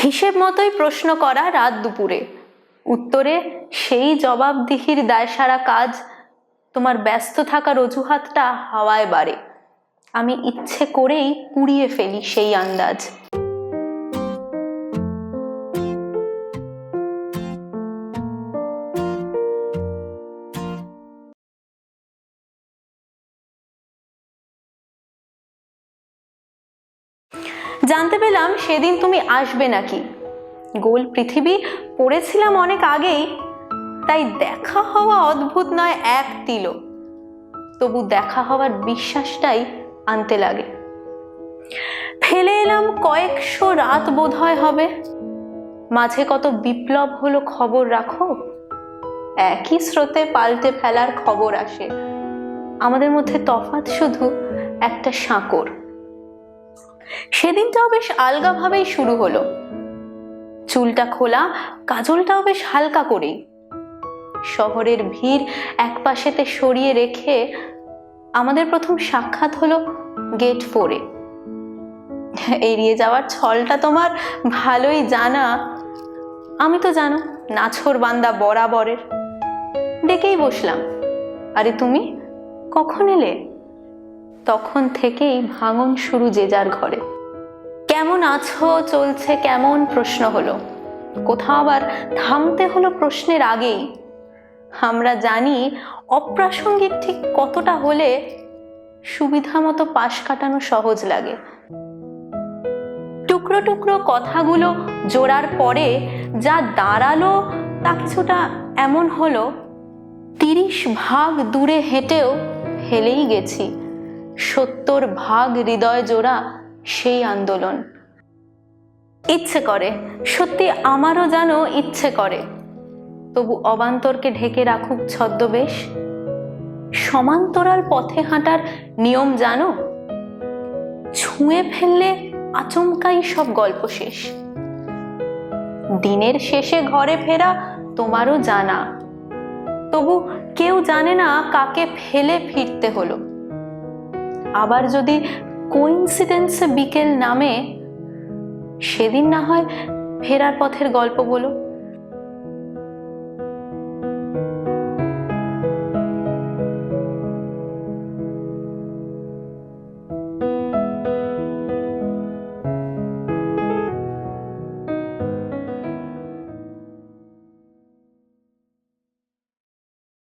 হিসেব মতোই প্রশ্ন করা রাত দুপুরে, উত্তরে সেই জবাবদিহির দায়সারা কাজ। তোমার ব্যস্ত থাকার অজুহাতটা হাওয়ায় বাড়ে, আমি ইচ্ছে করেই পুড়িয়ে ফেলি সেই আন্দাজ। জানতে পেলাম সেদিন তুমি আসবে নাকি। গোল পৃথিবী পড়েছিলাম অনেক আগেই, তাই দেখা হওয়া অদ্ভুত নয় এক তিলো। তবু দেখা হওয়ার বিশ্বাসটাই আনতে লাগে। ফেলে এলাম কয়েকশো রাত বোধহয় হবে, মাঝে কত বিপ্লব হলো খবর রাখো। একই স্রোতে পাল্টে ফেলার খবর আসে, আমাদের মধ্যে তফাৎ শুধু একটা সাঁকোর। সেদিনটাও বেশ আলগাভাবেই শুরু হলো, চুলটা খোলা, কাজলটাও বেশ হালকা করেই। শহরের ভিড় একপাশেতে সরিয়ে রেখে আমাদের প্রথম সাক্ষাৎ হলো গেট 4-এ। এড়িয়ে যাওয়ার ছলটা তোমার ভালোই জানা, আমি তো জানো নাছোড় বান্দা বরাবরের। ডেকেই বসলাম, আরে তুমি কখন এলে? তখন থেকেই ভাঙন শুরু যে যার ঘরে। কেমন আছো চলছে কেমন প্রশ্ন হলো, কোথাও আবার থামতে হলো প্রশ্নের আগেই। আমরা জানি অপ্রাসঙ্গিক ঠিক কতটা হলে সুবিধা মতো পাশ কাটানো সহজ লাগে। টুকরো টুকরো কথাগুলো জোড়ার পরে যা দাঁড়ালো তা কিছুটা এমন হলো, 30 ভাগ দূরে হেঁটেও হেলেই গেছি 70 ভাগ হৃদয় জোড়া সেই আন্দোলন। ইচ্ছে করে, সত্যি আমারও যেন ইচ্ছে করে, তবু অবান্তরকে ঢেকে রাখুক ছদ্মবেশ। সমান্তরাল পথে হাঁটার নিয়ম জানো, ছুঁয়ে ফেললে আচমকাই সব গল্প শেষ। দিনের শেষে ঘরে ফেরা তোমারও জানা, তবু কেউ জানে না কাকে ফেলে ফিরতে হলো। আবার যদি কোইন্সিডেন্সে বিকেল নামে, সেদিন না হয় ফেরার পথের গল্প বলো।